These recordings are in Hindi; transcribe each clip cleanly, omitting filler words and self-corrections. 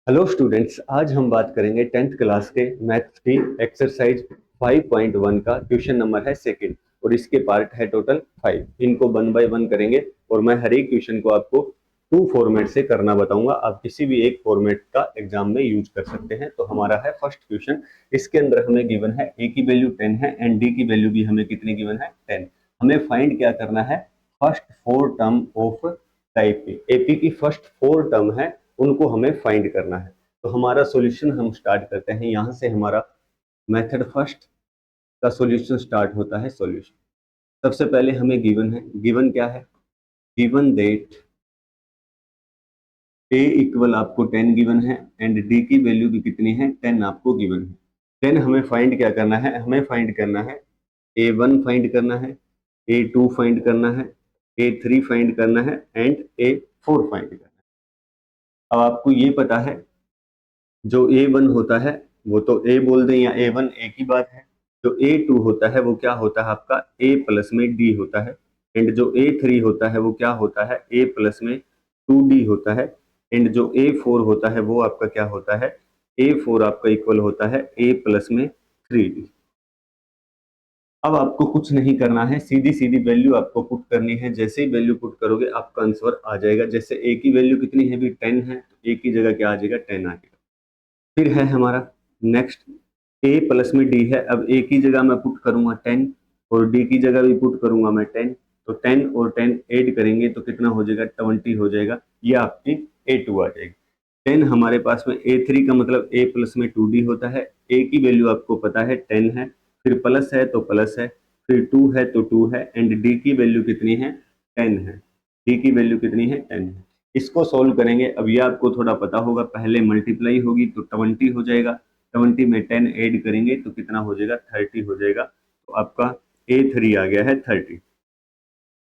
हेलो स्टूडेंट्स, आज हम बात करेंगे 10th क्लास के मैथ्स की एक्सरसाइज 5.1 का। क्वेश्चन नंबर है सेकंड और इसके पार्ट है टोटल 5। इनको वन बाय वन करेंगे और मैं हर एक क्वेश्चन को आपको टू फॉर्मेट से करना बताऊंगा। आप किसी भी एक फॉर्मेट का एग्जाम में यूज कर सकते हैं। तो हमारा है फर्स्ट क्वेश्चन। इसके अंदर हमें गिवन है ए की वैल्यू 10 है एंड डी की वैल्यू भी हमें कितनी गिवन है 10। हमें फाइंड क्या करना है, first four term of type P. AP की फर्स्ट फोर टर्म है, उनको हमें फाइंड करना है। तो हमारा सॉल्यूशन हम स्टार्ट करते हैं। यहां से हमारा मेथड फर्स्ट का सॉल्यूशन स्टार्ट होता है। सॉल्यूशन सबसे पहले हमें गिवन है, गिवन क्या है, गिवन दैट ए इक्वल आपको 10 गिवन है एंड डी की वैल्यू भी कितनी है 10 आपको गिवन है। देन हमें फाइंड क्या करना है, हमें फाइंड करना है A1 फाइंड करना है, A2 फाइंड करना है, A3 फाइंड करना है एंड A4 फाइंड करना है। अब आपको ये पता है जो A1 होता है वो तो A बोल दें या A1 एक ही बात है। जो A2 होता है वो क्या होता है आपका A प्लस में D होता है एंड जो A3 होता है वो क्या होता है A प्लस में 2D होता है एंड जो A4 होता है वो आपका क्या होता है A4 आपका इक्वल होता है A प्लस में 3D। अब आपको कुछ नहीं करना है, सीधी सीधी वैल्यू आपको पुट करनी है। जैसे ही वैल्यू पुट करोगे आपका आंसर आ जाएगा। जैसे ए की वैल्यू कितनी है भी 10 है, तो ए की जगह क्या आ जाएगा 10 आ जाएगा। फिर है हमारा नेक्स्ट ए प्लस में डी है। अब ए की जगह मैं पुट करूंगा 10 और डी की जगह भी पुट करूंगा मैं 10। तो 10 और 10 ऐड करेंगे तो कितना हो जाएगा 20 हो जाएगा। ये आपकी A2 आ जाएगी। 10 हमारे पास में A3 का मतलब A प्लस में 2D होता है। A की वैल्यू आपको पता है 10 है, फिर प्लस है तो प्लस है, फिर 2 है तो 2 है एंड D की वैल्यू कितनी है 10 है। D की वैल्यू कितनी है 10 है। इसको सोल्व करेंगे। अब ये आपको थोड़ा पता होगा, पहले मल्टीप्लाई होगी तो 20 हो जाएगा, 20 में 10 ऐड करेंगे तो कितना हो जाएगा 30 हो जाएगा। तो आपका A3 आ गया है 30।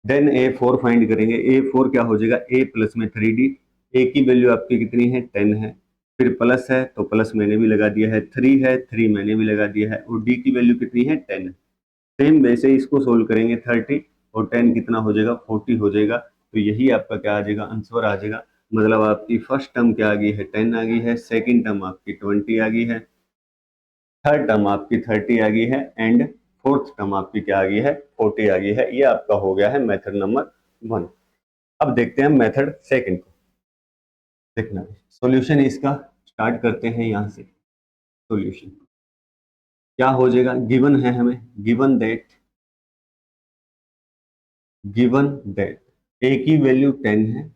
देन A4 फाइंड करेंगे। A4 क्या हो जाएगा A प्लस में 3D। A की वैल्यू आपकी कितनी है 10 है, फिर प्लस है तो प्लस मैंने भी लगा दिया है, 3 है 3 मैंने भी लगा दिया है और D की वैल्यू कितनी है 10 है। सेम वैसे ही इसको सोल्व करेंगे, 30 और 10 कितना हो जाएगा 40 हो जाएगा। तो यही आपका क्या आ जाएगा आंसर आ जाएगा। मतलब आपकी फर्स्ट टर्म क्या आ गई है 10 आ गई है, सेकंड टर्म आपकी 20 आ गई है, थर्ड टर्म आपकी 30 आ गई है एंड फोर्थ टर्म आपकी क्या आ गई है 40 आ गई है। ये आपका हो गया है मेथड नंबर 1। अब देखते हैं मेथड सेकंड को। देखना सॉल्यूशन इसका स्टार्ट करते हैं यहाँ से। सॉल्यूशन क्या हो जाएगा, गिवन है हमें, गिवन दैट ए की वैल्यू 10 है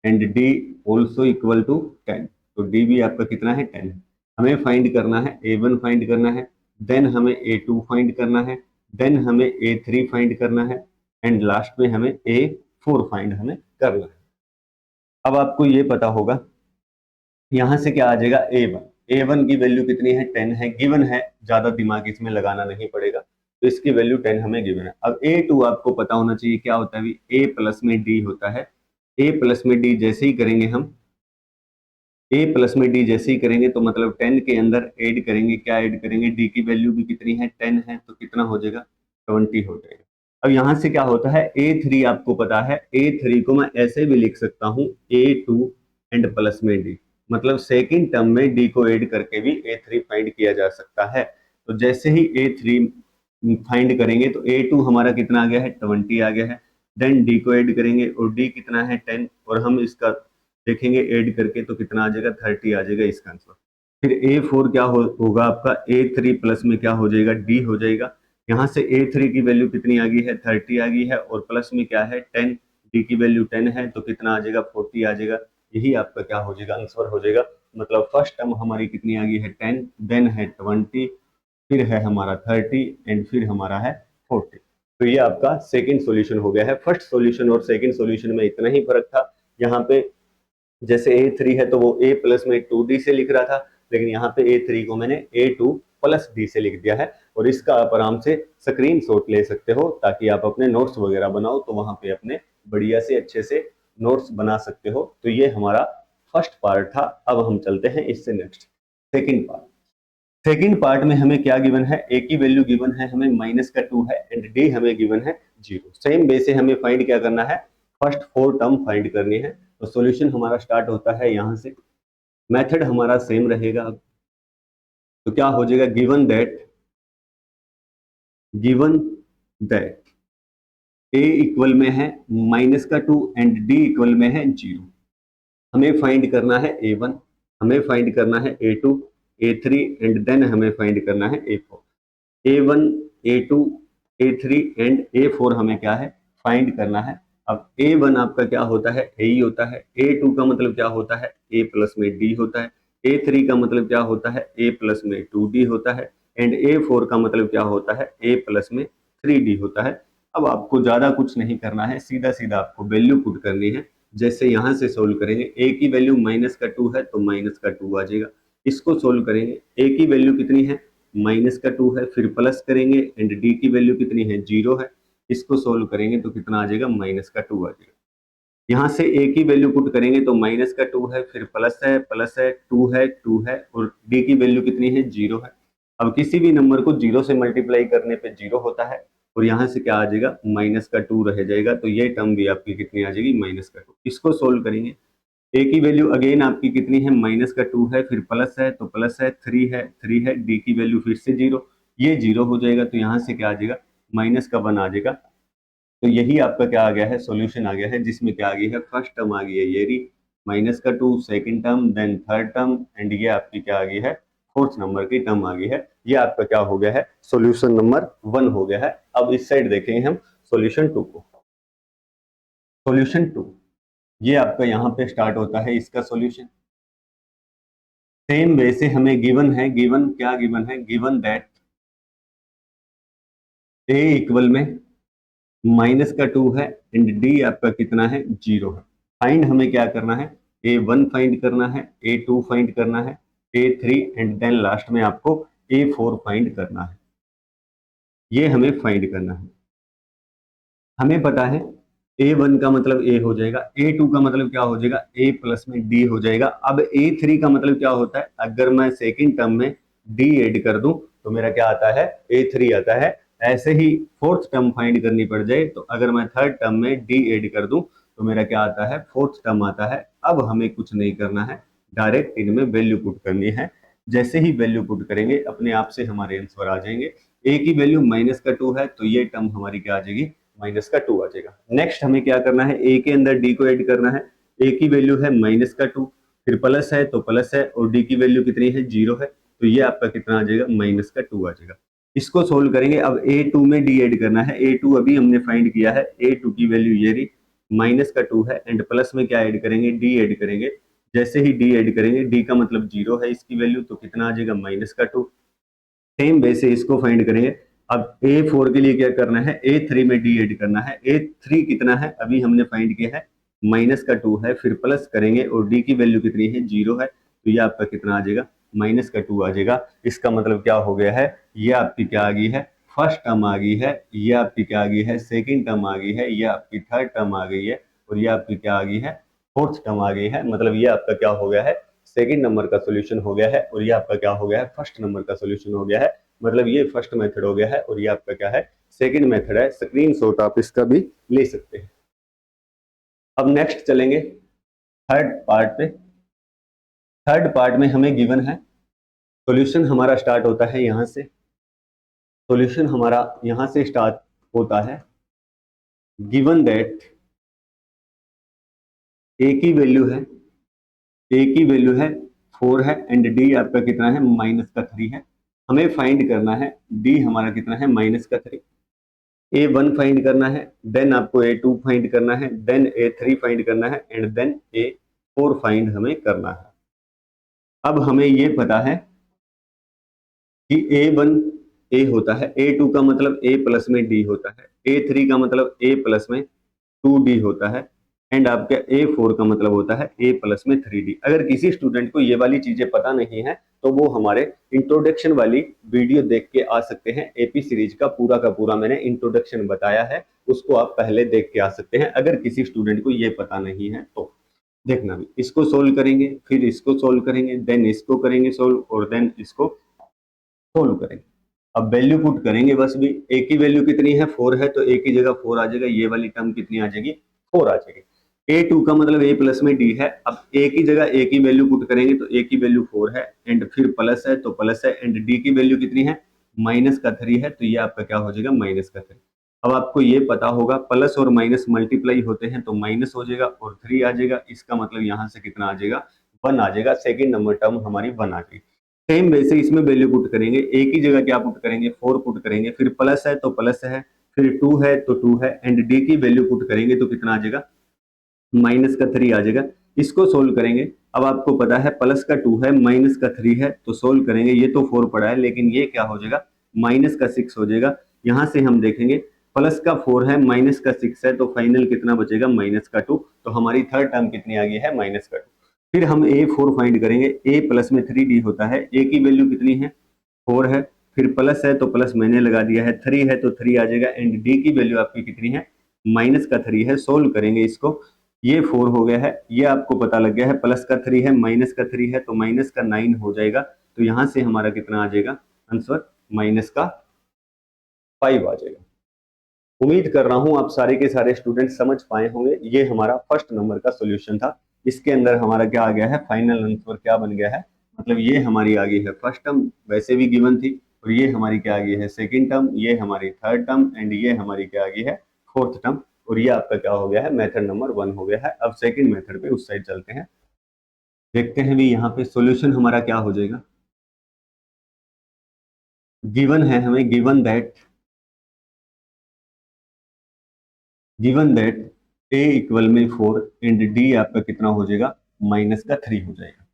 and D also equal to 10। तो डी भी आपका कितना है 10 है। हमें फाइंड करना है A1 फाइंड करना है, देन हमें A2 फाइंड करना है, देन हमें A3 फाइंड करना है एंड लास्ट में हमें A4 फाइंड हमें करना है। अब आपको ये पता होगा यहां से क्या आ जाएगा A1 की वैल्यू कितनी है 10 है, गिवन है, ज्यादा दिमाग इसमें लगाना नहीं पड़ेगा। तो इसकी वैल्यू 10 हमें गिवन है। अब A2 आपको पता होना चाहिए क्या होता है, A प्लस में D होता है। A प्लस में D जैसे ही करेंगे हम, A प्लस में D जैसे ही करेंगे तो मतलब 10 के अंदर ऐड करेंगे, क्या ऐड करेंगे D की वैल्यू भी कितनी है 10 है, तो कितना हो जाएगा 20 हो जाएगा। अब यहां से क्या होता है A3 आपको पता है, A3 को मैं ऐसे भी लिख सकता हूं A2 एंड प्लस में D। मतलब सेकेंड टर्म में D को ऐड करके भी A3 फाइंड किया जा सकता है। तो जैसे ही A3 फाइंड करेंगे तो A2 हमारा कितना आ गया है 20 आ गया है, देन D को ऐड करेंगे और D कितना है 10 और हम इसका देखेंगे ऐड करके तो कितना आ जाएगा 30 आ जाएगा इसका आंसर। फिर A4 क्या होगा आपका A3 प्लस में क्या हो जाएगा D हो जाएगा। यहाँ से A3 की वैल्यू कितनी आ गई है 30 आ गई है और प्लस में क्या है 10, D की वैल्यू 10 है तो कितना आ जाएगा 40 आ जाएगा। यही आपका क्या हो जाएगा आंसर हो जाएगा। मतलब फर्स्ट टर्म हमारी कितनी आ गई है 10, देन है 20, फिर है हमारा 30 एंड फिर हमारा है 40। तो ये आपका सेकंड सॉल्यूशन हो गया है। फर्स्ट सॉल्यूशन और सेकंड सॉल्यूशन में इतना ही फर्क था। यहाँ पे जैसे A3 है तो वो A प्लस में 2D से लिख रहा था, लेकिन यहाँ पे A3 को मैंने A2 प्लस D से लिख दिया है। और इसका आप आराम से स्क्रीन शॉट ले सकते हो ताकि आप अपने नोट्स वगैरह बनाओ तो वहां पे अपने बढ़िया से अच्छे से नोट्स बना सकते हो। तो ये हमारा फर्स्ट पार्ट था। अब हम चलते हैं इससे next second part. Second part में हमें क्या गिवन है, ए की वैल्यू गिवन है हमें -2 है एंड डी हमें गिवन है 0। सेम वे से हमें फाइंड क्या करना है, फर्स्ट फोर टर्म फाइंड करनी है। तो सॉल्यूशन हमारा स्टार्ट होता है यहाँ से। मेथड हमारा सेम रहेगा। अब तो क्या हो जाएगा, गिवन दैट ए इक्वल में है -2 एंड डी इक्वल में है 0। हमें फाइंड करना है A1, हमें फाइंड करना है A2, A3 एंड देन हमें फाइंड करना है A4। A1, A2, A3 and A4 हमें क्या है, फाइंड करना है। अब A1 आपका क्या होता है, A ही होता है। A2 का मतलब क्या होता है, A प्लस में D होता है। A3 का मतलब क्या होता है, A प्लस में 2D होता है। एंड A4 का मतलब क्या होता है, A प्लस में 3D होता है। अब आपको ज्यादा कुछ नहीं करना है, सीधा सीधा आपको वैल्यू पुट करनी है। जैसे यहां से सोल्व करेंगे, A की वैल्यू -2 है तो -2 आ जाएगा। इसको सोल्व करेंगे, A की वैल्यू कितनी है, -2 है, फिर प्लस करेंगे एंड डी की वैल्यू कितनी है, 0 है। इसको सोल्व करेंगे तो कितना आ जाएगा, -2 आ जाएगा। यहाँ से ए की वैल्यू पुट करेंगे तो -2 है, फिर प्लस है, 2 है और डी की वैल्यू कितनी है, 0 है। अब किसी भी नंबर को 0 से मल्टीप्लाई करने पे 0 होता है और यहाँ से क्या आ जाएगा, -2 रह जाएगा। तो ये टर्म भी आपकी कितनी आ जाएगी, -2। इसको सोल्व करेंगे, ए की वैल्यू अगेन आपकी कितनी है, -2 है, फिर प्लस है तो प्लस है, 3 है, डी की वैल्यू फिर से 0, ये 0 हो जाएगा। तो यहाँ से क्या आ जाएगा, -1 आ जाएगा। तो यही आपका क्या आ गया है, सॉल्यूशन आ गया है, जिसमें क्या आ गई है, फर्स्ट टर्म आ गई है ये रही -2, second term, then third term and ये आपकी क्या आ गई है, फोर्थ नंबर की टर्म आ गई है। ये आपका क्या हो गया है, सॉल्यूशन नंबर 1 हो गया है। अब इस साइड देखेंगे हम सॉल्यूशन 2 को। सॉल्यूशन 2 ये आपका यहाँ पे स्टार्ट होता है इसका सॉल्यूशन। सेम वे से हमें गिवन है, गिवन क्या गिवन है, गिवन दैट ए इक्वल में -2 है एंड डी आपका कितना है, 0 है। फाइंड हमें क्या करना है, A1 फाइंड करना है, A2 फाइंड करना है, A3 एंड देन लास्ट में आपको A4 फाइंड करना है। ये हमें फाइंड करना है। हमें पता है A1 का मतलब A हो जाएगा, A2 का मतलब क्या हो जाएगा, A प्लस में D हो जाएगा। अब A3 का मतलब क्या होता है, अगर मैं सेकेंड टर्म में D ऐड कर दूं तो मेरा क्या आता है, A3 आता है। ऐसे ही फोर्थ टर्म फाइंड करनी पड़ जाए तो अगर मैं थर्ड टर्म में D ऐड कर दूं तो मेरा क्या आता है, फोर्थ टर्म आता है। अब हमें कुछ नहीं करना है, डायरेक्ट इनमें वैल्यू पुट करनी है। जैसे ही वैल्यू पुट करेंगे अपने आप से हमारे आंसर आ जाएंगे। A की वैल्यू -2 है तो ये टर्म हमारी क्या आ जाएगी, -2 आ जाएगा। नेक्स्ट हमें क्या करना है, ए के अंदर डी को ऐड करना है। ए की वैल्यू है -2, फिर प्लस है तो प्लस है और डी की वैल्यू कितनी है, 0 है। तो ये आपका कितना आ जाएगा, -2 आ जाएगा। इसको सोल्व करेंगे। अब A2 में डी ऐड करना है। A2 अभी हमने फाइंड किया है, A2 की वैल्यू ये रही, -2 है एंड प्लस में क्या ऐड करेंगे, डी ऐड करेंगे। जैसे ही डी ऐड करेंगे, डी का मतलब 0 है इसकी वैल्यू, तो कितना आ जाएगा, -2। सेम वे से इसको फाइंड करेंगे। अब A4 के लिए क्या करना है, A3 में डी ऐड करना है। A3 कितना है, अभी हमने फाइंड किया है, -2 है, फिर प्लस करेंगे और डी की वैल्यू कितनी है, 0 है। तो ये आपका कितना आ जाएगा, -2 आ जाएगा। इसका मतलब क्या हो गया है, ये आपकी क्या आ गई है, फर्स्ट टर्म आ गई है, ये आपकी क्या आ गई है, सेकेंड टर्म आ गई है, ये आपकी थर्ड टर्म आ गई है और ये आपकी क्या आ गई है, फोर्थ टर्म आ गई है। मतलब ये आपका क्या हो गया है, सेकेंड नंबर का सोल्यूशन हो गया है और ये आपका क्या हो गया है, फर्स्ट नंबर का सोल्यूशन हो गया है। मतलब ये फर्स्ट मेथड हो गया है और ये आपका क्या है, सेकंड मेथड है। स्क्रीनशॉट आप इसका भी ले सकते हैं। अब नेक्स्ट चलेंगे थर्ड पार्ट पे। थर्ड पार्ट में हमें गिवन है, सॉल्यूशन हमारा स्टार्ट होता है यहां से। सॉल्यूशन हमारा यहां से स्टार्ट होता है, गिवन दैट ए की वैल्यू है, ए की वैल्यू है 4 है एंड डी आपका कितना है, -3 है। हमें फाइंड करना है डी हमारा कितना है, -3। A1 फाइंड करना है, देन आपको A2 फाइंड करना है, देन A3 फाइंड करना है एंड देन A4 फाइंड हमें करना है। अब हमें ये पता है कि A1 A होता है, A2 का मतलब A प्लस में D होता है, A3 का मतलब A प्लस में 2D होता है एंड आपका A4 का मतलब होता है A प्लस में 3D। अगर किसी स्टूडेंट को ये वाली चीजें पता नहीं है तो वो हमारे इंट्रोडक्शन वाली वीडियो देख के आ सकते हैं। एपी सीरीज का पूरा मैंने इंट्रोडक्शन बताया है, उसको आप पहले देख के आ सकते हैं अगर किसी स्टूडेंट को ये पता नहीं है तो। देखना भी, इसको सोल्व करेंगे, फिर इसको सोल्व करेंगे, देन इसको करेंगे सोल्व और देन इसको सोल्व करेंगे। अब वैल्यू पुट करेंगे बस भी। ए की वैल्यू कितनी है, 4 है तो ए की जगह 4 आ जाएगा, ये वाली टर्म कितनी आ जाएगी, 4 आ जाएगी। A2 का मतलब A प्लस में D है। अब A की जगह A की वैल्यू पुट करेंगे तो A की वैल्यू 4 है एंड फिर प्लस है तो प्लस है एंड D की वैल्यू कितनी है, माइनस का 3 है, तो ये आपका क्या हो जाएगा, माइनस का 3। अब आपको ये पता होगा प्लस और माइनस मल्टीप्लाई होते हैं तो माइनस हो जाएगा और 3 आ जाएगा, इसका मतलब यहाँ से कितना आ जाएगा, 1 आ जाएगा। सेकेंड नंबर टर्म हमारी 1 आ गई। सेम वैसे इसमें वैल्यू पुट करेंगे, A की जगह क्या पुट करेंगे, 4 पुट करेंगे, फिर प्लस है तो प्लस है, फिर 2 है तो 2 है एंड D की वैल्यू पुट करेंगे तो कितना आ जाएगा, माइनस का 3 आ जाएगा। इसको सोल्व करेंगे। अब आपको पता है प्लस का 2 है माइनस का 3 है, तो सोल्व करेंगे। ये तो 4 पड़ा है लेकिन ये क्या हो जाएगा, माइनस का 6 हो जाएगा। यहां से हम देखेंगे प्लस का 4 है माइनस का 6 है, तो फाइनल कितना बचेगा, माइनस का 2। तो हमारी थर्ड टर्म कितनी आ गई है, माइनस का 2। फिर हम A4 फाइंड करेंगे। A प्लस में 3D होता है, A की वैल्यू कितनी है, 4 है, फिर प्लस है तो प्लस मैंने लगा दिया है, 3 है तो 3 आ जाएगा एंड D की वैल्यू आपकी कितनी है, माइनस का 3 है। सोल्व करेंगे इसको, ये 4 हो गया है, ये आपको पता लग गया है, प्लस का 3 है माइनस का 3 है तो माइनस का 9 हो जाएगा। तो यहां से हमारा कितना आ जाएगा आंसर, माइनस का 5 आ जाएगा। उम्मीद कर रहा हूं आप सारे के सारे स्टूडेंट समझ पाए होंगे। ये हमारा फर्स्ट नंबर का सॉल्यूशन था। इसके अंदर हमारा क्या आ गया है, फाइनल आंसर क्या बन गया है, मतलब ये हमारी आ गई है फर्स्ट टर्म, वैसे भी गिवन थी, और ये हमारी क्या आ गई है, सेकंड टर्म, ये हमारी थर्ड टर्म एंड ये हमारी क्या आ गई है, फोर्थ टर्म। और ये आपका क्या हो गया है, मेथड नंबर 1 हो गया है। अब सेकंड मेथड पे उस साइड चलते हैं, देखते हैं भी यहाँ पे सॉल्यूशन हमारा क्या हो जाएगा। गिवन है हमें, गिवन दैट a इक्वल में 4 एंड d आपका कितना हो जाएगा, माइनस का 3 हो जाएगा।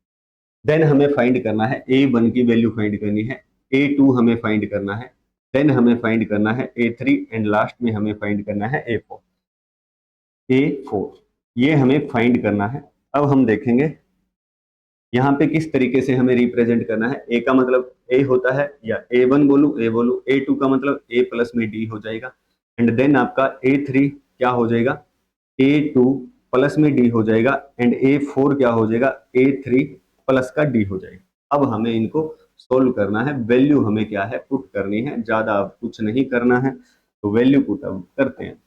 देन हमें फाइंड करना है A1 की वैल्यू फाइंड करनी है, A2 हमें फाइंड करना है, देन हमें फाइंड करना है A3 एंड लास्ट में हमें फाइंड करना है A4। ये हमें फाइंड करना है। अब हम देखेंगे यहाँ पे किस तरीके से हमें रिप्रेजेंट करना है। ए का मतलब ए होता है, या A1 बोलूं, ए बोलूं, A2 का मतलब A प्लस में D हो जाएगा एंड देन आपका A3 क्या हो जाएगा, A2 प्लस में D हो जाएगा एंड A4 क्या हो जाएगा, A3 प्लस का D हो जाएगा। अब हमें इनको सोल्व करना है, वैल्यू हमें क्या है, पुट करनी है, ज्यादा कुछ नहीं करना है। तो वैल्यू पुट अब करते हैं।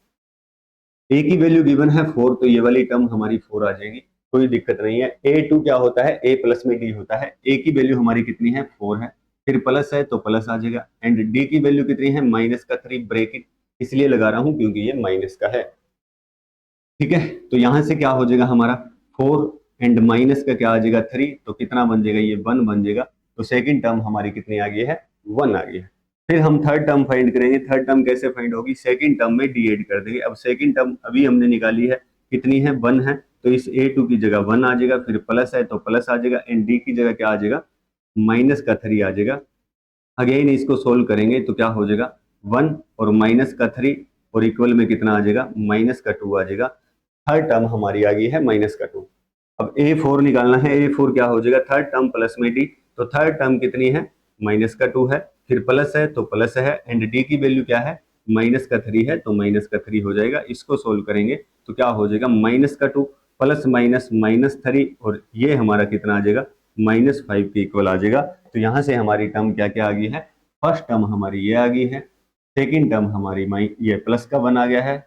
ए की वैल्यू गिवन है 4, तो ये वाली टर्म हमारी 4 आ जाएगी, कोई दिक्कत नहीं है। A2 क्या होता है, A प्लस में D होता है। A की वैल्यू हमारी कितनी है, 4 है, फिर प्लस है तो प्लस आ जाएगा एंड D की वैल्यू कितनी है, माइनस का 3, ब्रेकेट इसलिए लगा रहा हूं क्योंकि ये माइनस का है। ठीक है, तो यहां से क्या हो जाएगा हमारा 4 एंड माइनस का क्या आ जाएगा 3, तो कितना बन जाएगा, ये 1 बन जाएगा। तो सेकंड टर्म हमारी कितनी आ गई है, 1 आ गई है। फिर हम थर्ड टर्म फाइंड करेंगे। थर्ड टर्म कैसे फाइंड होगी, सेकंड टर्म में डी एड कर देंगे। अब सेकंड टर्म अभी हमने निकाली है, कितनी है, 1 है, तो इस A2 की जगह 1 आ जाएगा, फिर प्लस है तो प्लस आ जाएगा एंड D की जगह क्या आ जाएगा, माइनस का 3 आ जाएगा। अगेन इसको सोल्व करेंगे तो क्या हो जाएगा, 1 और माइनस का 3 और इक्वल में कितना आ जाएगा, माइनस का 2 आ जाएगा। थर्ड टर्म हमारी आ गई है माइनस का 2। अब A4 निकालना है। A4 क्या हो जाएगा, थर्ड टर्म प्लस में D, तो थर्ड टर्म कितनी है, माइनस का 2 है, फिर प्लस है तो प्लस है एंड D की वैल्यू क्या है, माइनस का 3 है, तो माइनस का 3 हो जाएगा। इसको सोल्व करेंगे तो क्या हो जाएगा, माइनस का 2 प्लस माइनस माइनस 3 और ये हमारा कितना आ जाएगा, -5 के इक्वल आ जाएगा। तो यहाँ से हमारी टर्म क्या क्या आ गई है, फर्स्ट टर्म हमारी ये आ गई है, सेकेंड टर्म हमारी ये प्लस का 1 आ गया है,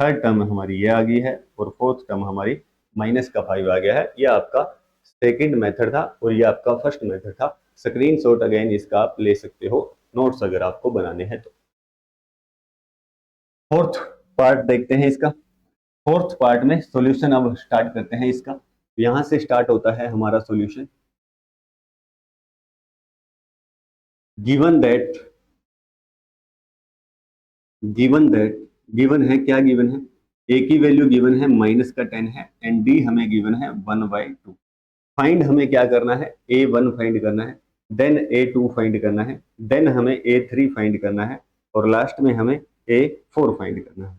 थर्ड टर्म हमारी ये आ गई है और फोर्थ टर्म हमारी माइनस का 5 आ गया है। ये आपका सेकेंड मेथड था और ये आपका फर्स्ट मेथड था। स्क्रीनशॉट अगेन इसका आप ले सकते हो, नोट्स अगर आपको बनाने हैं तो। फोर्थ पार्ट देखते हैं इसका। फोर्थ पार्ट में सॉल्यूशन अब स्टार्ट करते हैं इसका। यहां से स्टार्ट होता है हमारा सॉल्यूशन। गिवन दैट गिवन है, क्या गिवन है, ए की वैल्यू गिवन है -10 है एंड डी हमें गिवन है 1/2। फाइंड हमें क्या करना है, A1 फाइंड करना है, देन A2 फाइंड करना है, देन हमें A3 फाइंड करना है और लास्ट में हमें A4 फाइंड करना है।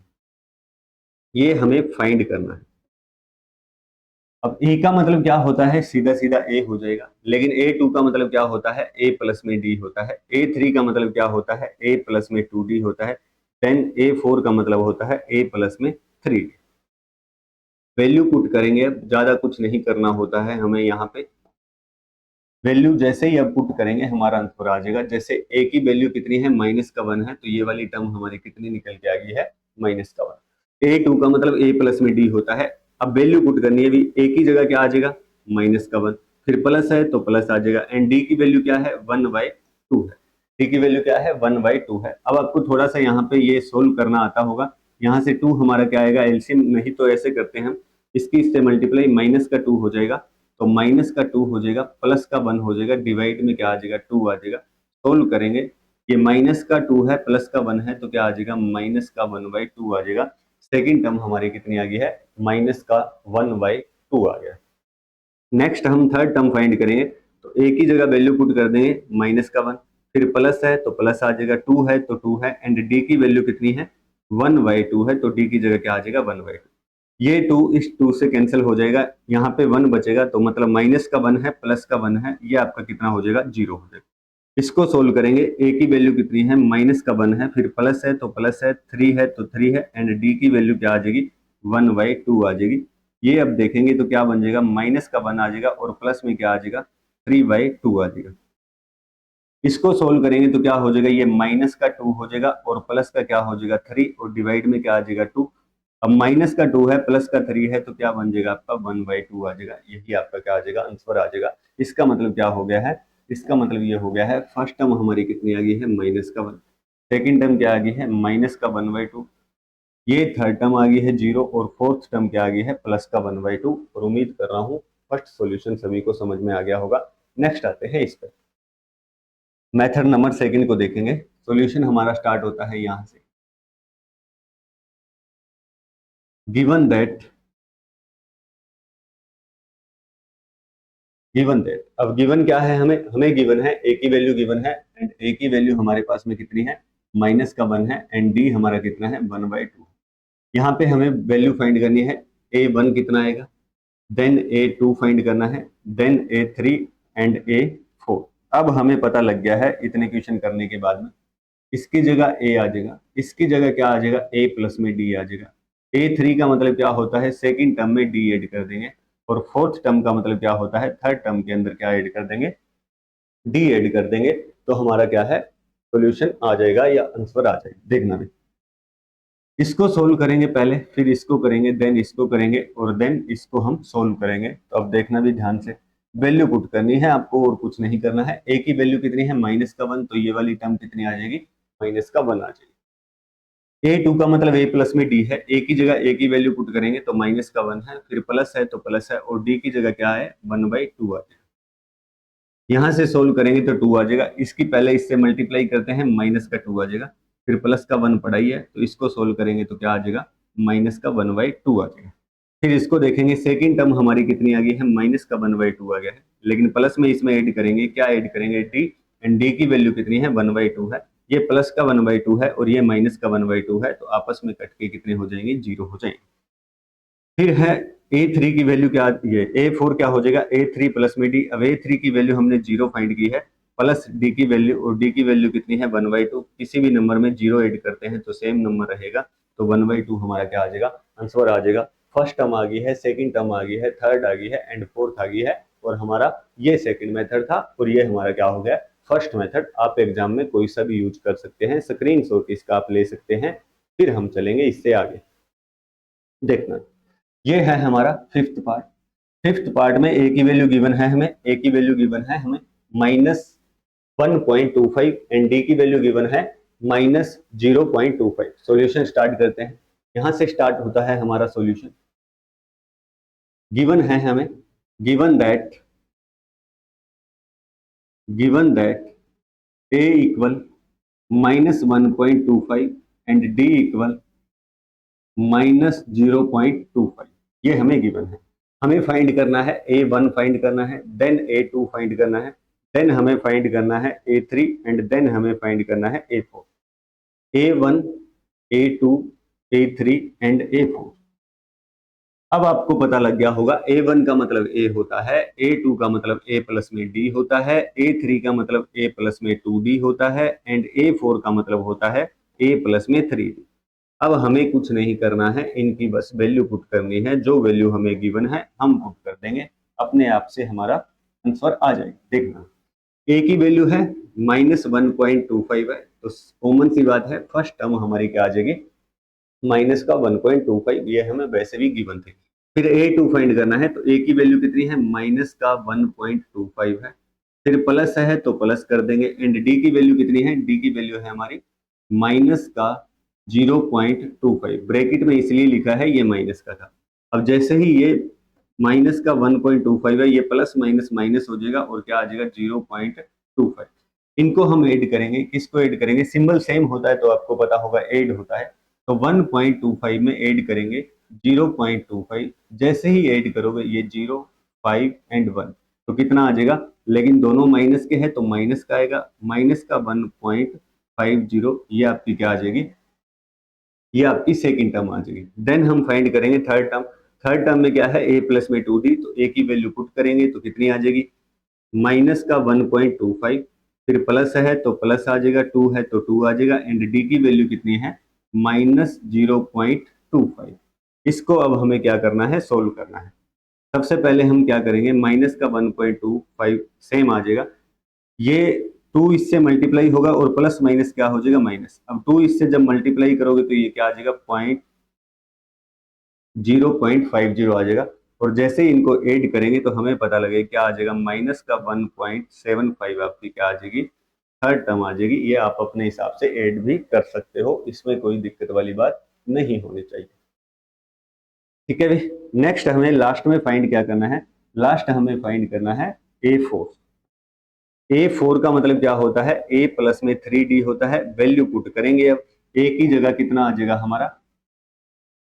ये हमें फाइंड करना है। अब E का मतलब क्या होता है, सीधा सीधा A हो जाएगा, लेकिन A2 का मतलब क्या होता है, A प्लस में D होता है। A3 का मतलब क्या होता है, A प्लस में 2D होता है। देन A4 का मतलब होता है A प्लस में 3D। वैल्यू पुट करेंगे, अब ज्यादा कुछ नहीं करना होता है हमें यहाँ पे। वैल्यू जैसे ही अब पुट करेंगे हमारा आंसर आ जाएगा। जैसे A की वैल्यू कितनी है, -1 है, तो ये वाली टर्म हमारी कितनी निकल के आ गई है, -1। A2 का मतलब A प्लस में D होता है। अब वैल्यू पुट करनी है भी, ए की जगह क्या आ जाएगा माइनस का 1, फिर प्लस है तो प्लस आ जाएगा, एंड डी की वैल्यू क्या है 1/2 है। डी की वैल्यू क्या है 1/2 है। अब आपको थोड़ा सा यहाँ पे ये सोल्व करना आता होगा। यहाँ से 2 हमारा क्या आएगा एलसीएम, नहीं तो ऐसे करते हैं हम, इसकी इससे मल्टीप्लाई, माइनस का 2 हो जाएगा, तो माइनस का 2 हो जाएगा, प्लस का 1 हो जाएगा, डिवाइड में क्या आ जाएगा 2 आ जाएगा। सोल्व करेंगे, ये माइनस का 2 है प्लस का 1 है तो क्या आ जाएगा माइनस का 1/2 आ जाएगा। सेकेंड टर्म हमारी कितनी आ गई है माइनस का 1/2 आ गया। नेक्स्ट हम थर्ड टर्म फाइंड करेंगे, तो ए की जगह वैल्यू पुट कर देंगे माइनस का 1, फिर प्लस है तो प्लस आ जाएगा, 2 है तो 2 है, एंड डी की वैल्यू कितनी है 1/2 है, तो डी की जगह क्या आ जाएगा 1/2। ये 2 इस 2 से कैंसिल हो जाएगा, यहाँ पे 1 बचेगा, तो मतलब माइनस का 1 है प्लस का 1 है, ये आपका कितना हो जाएगा 0 हो जाएगा। इसको सोल्व करेंगे, ए की वैल्यू कितनी है माइनस का 1 है, फिर प्लस है तो प्लस है, 3 है तो 3 है, एंड डी की वैल्यू क्या आ जाएगी 1/2 आ जाएगी। ये अब देखेंगे तो क्या बन जाएगा माइनस का 1 आ जाएगा और प्लस में क्या आ जाएगा 3/2 आ जाएगा। इसको सोल्व करेंगे तो क्या हो जाएगा, ये माइनस का 2 हो जाएगा और प्लस का क्या हो जाएगा 3, और डिवाइड में क्या आ जाएगा 2। अब माइनस का 2 है प्लस का 3 है तो क्या बन जाएगा आपका 1/2 आ जाएगा। यही आपका क्या आ जाएगा आंसर आ जाएगा। इसका मतलब क्या हो गया है, इसका मतलब ये हो गया है फर्स्ट टर्म हमारी कितनी आ गई है माइनस का 1, सेकेंड टर्म क्या आ गई है माइनस का 1/2, ये थर्ड टर्म आ गई है 0, और फोर्थ टर्म क्या आ गई है प्लस का 1/2। और उम्मीद कर रहा हूँ फर्स्ट सॉल्यूशन सभी को समझ में आ गया होगा। नेक्स्ट आते हैं इस पर, मेथड नंबर सेकंड को देखेंगे। सॉल्यूशन हमारा स्टार्ट होता है यहां से, गिवन दैट अब गिवन क्या है, हमें हमें गिवन है ए की वैल्यू गिवन है, एंड ए की वैल्यू हमारे पास में कितनी है माइनस का 1 है, एंड डी हमारा कितना है 1/2। यहाँ पे हमें वैल्यू फाइंड करनी है, A1 कितना आएगा, देन A2 फाइंड करना है, देन A3 एंड A4। अब हमें पता लग गया है इतने क्वेश्चन करने के बाद में, इसकी जगह A आ जाएगा, इसकी जगह क्या आ जाएगा A प्लस में D आ जाएगा। A3 का मतलब क्या होता है सेकंड टर्म में D ऐड कर देंगे, और फोर्थ टर्म का मतलब क्या होता है थर्ड टर्म के अंदर क्या ऐड कर देंगे D ऐड कर देंगे, तो हमारा क्या है सॉल्यूशन आ जाएगा या आंसर आ जाएगा। देखना भी, इसको सोल्व करेंगे पहले, फिर इसको करेंगे, देन इसको करेंगे, और देन इसको हम सोल्व करेंगे। तो अब देखना भी ध्यान से, वैल्यू पुट करनी है आपको और कुछ नहीं करना है। ए की वैल्यू कितनी है माइनस का 1, तो ये वाली टर्म कितनी आ जाएगी माइनस का 1 आ जाएगी। A2 का मतलब A प्लस में D है, A की जगह A की वैल्यू पुट करेंगे तो माइनस का 1 है, फिर प्लस है तो प्लस है, और D की जगह क्या है 1/2 आ जाएगा। यहाँ से सोल्व करेंगे तो 2 आ जाएगा, इसकी पहले इससे मल्टीप्लाई करते हैं, माइनस का 2 आ जाएगा, फिर प्लस का 1 पड़ा ही है, तो इसको सोल्व करेंगे तो क्या आ जाएगा माइनस का 1/2 आ जाएगा। फिर इसको देखेंगे, सेकंड टर्म हमारी कितनी आ गई है माइनस का 1/2 आ गया है, लेकिन प्लस में इसमें ऐड करेंगे, क्या ऐड करेंगे डी, एंड डी की वैल्यू कितनी है 1/2 है, ये प्लस का 1/2 है और ये माइनस का 1/2 है, तो आपस में कट के कितने हो जाएंगे 0 हो जाएंगे। फिर है A3 की वैल्यू क्या, ये A4 क्या हो जाएगा A3 प्लस में D। अब A3 की वैल्यू हमने 0 फाइंड की है, प्लस D की वैल्यू, और D की वैल्यू कितनी है 1/2। किसी भी नंबर में 0 ऐड करते हैं तो सेम नंबर रहेगा, तो 1/2 हमारा क्या आ जाएगा आंसर आ जाएगा। फर्स्ट टर्म आ गई है, सेकंड टर्म आ गई है, थर्ड आ गई है, एंड फोर्थ आ गई है, और हमारा ये सेकंड मेथड था और ये हमारा क्या हो गया फर्स्ट मेथड। आप एग्जाम में कोई सा भी यूज कर सकते हैं, स्क्रीनशॉट इसका आप ले सकते हैं। फिर हम चलेंगे इससे आगे। देखना, ये है हमारा फिफ्थ पार्ट। फिफ्थ पार्ट में ए की वैल्यू गिवन है हमें, ए की वैल्यू गिवन है हमें -1.25, एंड डी की वैल्यू गिवन है -0.25। सॉल्यूशन स्टार्ट करते हैं, यहां से स्टार्ट होता है हमारा सॉल्यूशन। गिवन है हमें, given that A equal -1.25 and D equal -0.25, ये हमें गिवन है। हमें फाइंड करना है A1 फाइंड करना है, देन A2 फाइंड करना है, देन हमें फाइंड करना है A3, एंड देन हमें फाइंड करना है A4। A1, A2, A3 and A4। अब आपको पता लग गया होगा, A1 का मतलब A होता है, A2 का मतलब A प्लस में D होता है, A3 का मतलब A प्लस में 2D होता है, एंड A4 का मतलब होता है A प्लस में 3D। अब हमें कुछ नहीं करना है, इनकी बस वैल्यू पुट करनी है, जो वैल्यू हमें गिवन है हम पुट कर देंगे, अपने आप से हमारा आंसर आ जाएगा। देखना, ए की वैल्यू है -1.25 है, तो कॉमन सी बात है फर्स्ट टर्म हमारी क्या आ जाएगी माइनस का 1.25, ये हमें वैसे भी गिवन थे। फिर A2 फाइंड करना है, तो A की वैल्यू कितनी है, माइनस का 1.25 है। फिर प्लस है तो प्लस कर देंगे, एंड D की वैल्यू कितनी है, D की वैल्यू है हमारी माइनस का 0.25। ब्रैकेट में इसलिए लिखा है, ये माइनस का था। अब जैसे ही ये माइनस का 1.25 है, ये प्लस माइनस माइनस हो जाएगा और क्या आ जाएगा 0.25। इनको हम ऐड करेंगे, किसको ऐड करेंगे, सिंबल सेम होता है तो आपको पता होगा ऐड होता है, तो 1.25 में ऐड करेंगे 0.25। जैसे ही ऐड करोगे ये 0, 5 एंड 1, तो कितना आ जाएगा, लेकिन दोनों माइनस के हैं तो माइनस का आएगा, माइनस का 1.50, ये आपकी क्या आ जाएगी, ये आपकी सेकंड टर्म आ जाएगी। देन हम फाइंड करेंगे थर्ड टर्म। थर्ड टर्म में क्या है, a प्लस में 2d, तो a की वैल्यू पुट करेंगे तो कितनी आ जाएगी, माइनस का 1.25। फिर प्लस है तो प्लस आ जाएगा, 2 है तो 2 आ जाएगा, एंड d की वैल्यू कितनी है, माइनस 0.25। इसको अब हमें क्या करना है, सोल्व करना है। सबसे पहले हम क्या करेंगे, माइनस का 1.25 सेम आ जाएगा, ये 2 इससे मल्टीप्लाई होगा और प्लस माइनस क्या हो जाएगा, माइनस। अब 2 इससे जब मल्टीप्लाई करोगे तो ये क्या आ जाएगा, 0.50 आ जाएगा। और जैसे ही इनको ऐड करेंगे तो हमें पता लगेगा क्या आ जाएगा, माइनस का 1.75 आपकी क्या आ जाएगी, थर्ड टर्म आ जाएगी। ये आप अपने हिसाब से ऐड भी कर सकते हो, इसमें कोई दिक्कत वाली बात नहीं होनी चाहिए। ठीक है भाई, नेक्स्ट हमें लास्ट में फाइंड क्या करना है, लास्ट हमें फाइंड करना है A4। A4 का मतलब क्या होता है, A प्लस में 3D होता है। वैल्यू पुट करेंगे, अब A की जगह कितना आ जाएगा हमारा,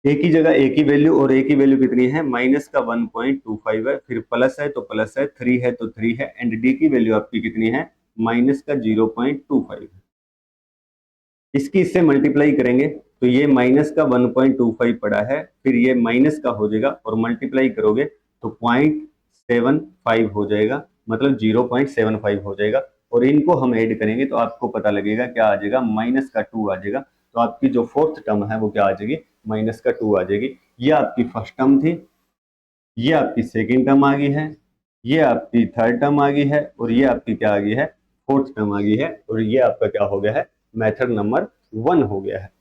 A की जगह A की वैल्यू, और A की वैल्यू कितनी है, माइनस का 1.25 है। फिर प्लस है तो प्लस है, 3 है तो 3 है, एंड D की वैल्यू आपकी कितनी है, माइनस का 0.25 है। इसकी इससे मल्टीप्लाई करेंगे तो ये माइनस का 1.25 पड़ा है, फिर ये माइनस का हो जाएगा और मल्टीप्लाई करोगे तो 0.75 हो जाएगा, मतलब 0.75 हो जाएगा। और इनको हम ऐड करेंगे तो आपको पता लगेगा क्या आ जाएगा, माइनस का 2 आ जाएगा। तो आपकी जो फोर्थ टर्म है वो क्या आ जाएगी, माइनस का 2 आ जाएगी। ये आपकी फर्स्ट टर्म थी, ये आपकी सेकेंड टर्म आ गई है, ये आपकी थर्ड टर्म आ गई है, और ये आपकी क्या आ गई है, फोर्थ टर्म आ गई है। और ये आपका क्या हो गया है, मेथड नंबर 1 हो गया है।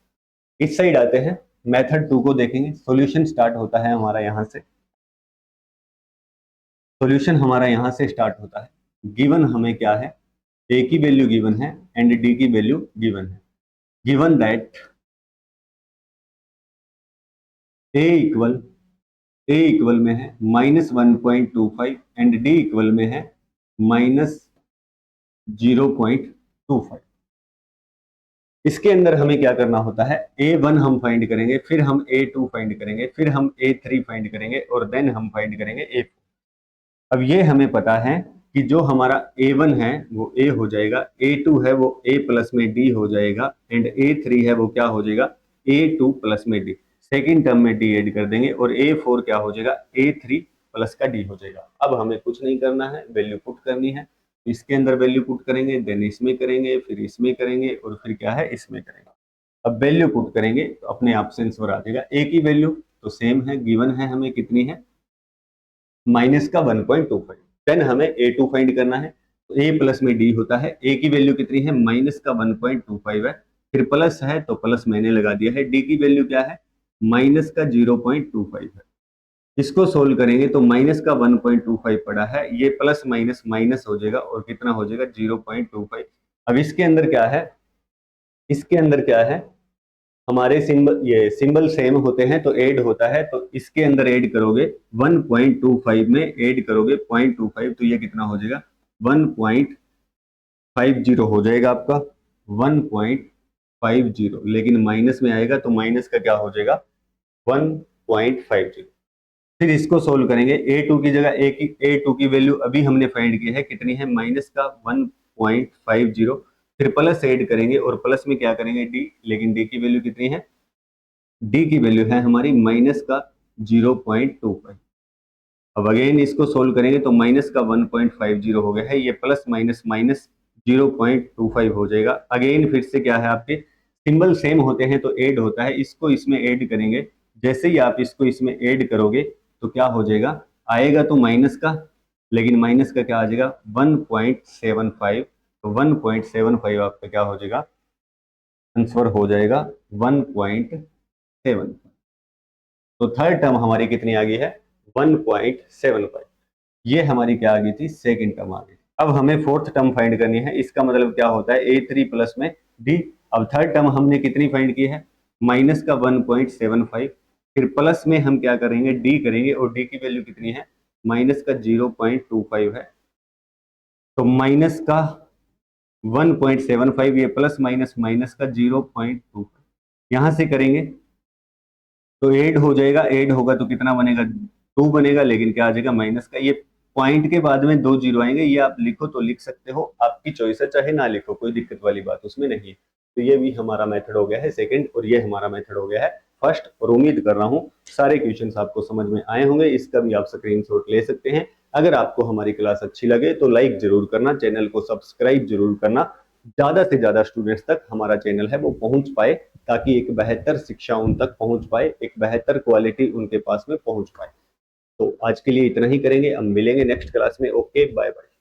इस साइड आते हैं, मेथड 2 को देखेंगे। सॉल्यूशन स्टार्ट होता है हमारा यहाँ से, सॉल्यूशन हमारा यहाँ से स्टार्ट होता है। गिवन हमें क्या है, ए की वैल्यू गिवन है एंड डी की वैल्यू गिवन है। Given that A equal, A equal में है -1.25 एंड डी इक्वल में है -0.25। इसके अंदर हमें क्या करना होता है, A1 हम फाइंड करेंगे, फिर हम A2 फाइंड करेंगे, फिर हम A3 फाइंड करेंगे, और देन हम फाइंड करेंगे A4। अब ये हमें पता है कि जो हमारा A1 है वो A हो जाएगा, A2 है वो A प्लस में D हो जाएगा, एंड A3 है वो क्या हो जाएगा, A2 प्लस में D। सेकेंड टर्म में D ऐड कर देंगे और A4 क्या हो जाएगा, A3 प्लस का D हो जाएगा। अब हमें कुछ नहीं करना है, वैल्यू पुट करनी है। इसके अंदर वैल्यू पुट करेंगे, देन इसमें करेंगे, फिर इसमें करेंगे, और फिर क्या है, इसमें करेंगे। अब वैल्यू पुट करेंगे तो अपने आप से आंसर आ जाएगा। A की वैल्यू तो सेम है, गिवन है हमें कितनी है, माइनस का 1.25। देन हमें A2 फाइंड करना है, तो A प्लस में D होता है। A की वैल्यू कितनी है, माइनस का 1.25 है, फिर प्लस है तो प्लस मैंने लगा दिया है। D की वैल्यू क्या है, माइनस का 0.25 है। इसको सोल्व करेंगे तो माइनस का 1.25 पड़ा है, ये प्लस माइनस माइनस हो जाएगा और कितना हो जाएगा, 0.25। अब इसके अंदर क्या है, इसके अंदर क्या है, हमारे सिंबल, ये सिंबल सेम होते हैं तो ऐड होता है, तो इसके अंदर ऐड करोगे 1.25 में ऐड करोगे 0.25, तो ये कितना हो जाएगा, 1.50 हो जाएगा आपका, 1.50। लेकिन माइनस में आएगा तो माइनस का क्या हो जाएगा, 1.50। फिर इसको सोल्व करेंगे, A2 की जगह A2 की वैल्यू अभी हमने फाइंड की है, कितनी है, माइनस का 1.50। फिर प्लस ऐड करेंगे और प्लस में क्या करेंगे, D, लेकिन D की वैल्यू कितनी है, D की वैल्यू है हमारी माइनस का 0.25। अब अगेन इसको सोल्व करेंगे तो माइनस का 1.50 हो गया है, ये प्लस माइनस माइनस 0.25 हो जाएगा। अगेन फिर से क्या है, आपके सिंबल सेम होते हैं तो ऐड होता है, इसको इसमें ऐड करेंगे। जैसे ही आप इसको इसमें ऐड करोगे तो क्या हो जाएगा, आएगा तो माइनस का, लेकिन माइनस का क्या आ जाएगा, 1.75। तो 1.75 आपका क्या हो जाएगा, आंसर हो जाएगा 1.7। तो थर्ड टर्म हमारी कितनी आ गई है 1.75। ये हमारी क्या आ गई थी सेकंड टर्म आ गई। अब हमें फोर्थ टर्म फाइंड करनी है। इसका मतलब क्या होता है A3 प्लस में D। अब थर्ड टर्म हमने कितनी फाइंड की है माइनस का 1.75, फिर प्लस में हम क्या करेंगे D करेंगे और D की वैल्यू कितनी है माइनस का 0.25 है। तो माइनस का 1.75 ये प्लस माइनस माइनस का 0.25 यहां से करेंगे तो ऐड हो जाएगा, ऐड होगा तो कितना बनेगा 2 बनेगा, लेकिन क्या आ जाएगा माइनस का। ये पॉइंट के बाद में 2 जीरो आएंगे, ये आप लिखो तो लिख सकते हो, आपकी चॉइस है, चाहे ना लिखो, कोई दिक्कत वाली बात उसमें नहीं है। तो ये भी हमारा मेथड हो गया है सेकंड और ये हमारा मेथड हो गया है फर्स्ट। और उम्मीद कर रहा हूं सारे क्वेश्चंस आपको समझ में आए होंगे। इसका भी आप स्क्रीनशॉट ले सकते हैं। अगर आपको हमारी क्लास अच्छी लगे तो लाइक जरूर करना, चैनल को सब्सक्राइब जरूर करना, ज्यादा से ज्यादा स्टूडेंट्स तक हमारा चैनल है वो पहुंच पाए, ताकि एक बेहतर शिक्षा उन तक पहुंच पाए, एक बेहतर क्वालिटी उनके पास में पहुंच पाए। तो आज के लिए इतना ही करेंगे, हम मिलेंगे नेक्स्ट क्लास में। Okay, bye bye.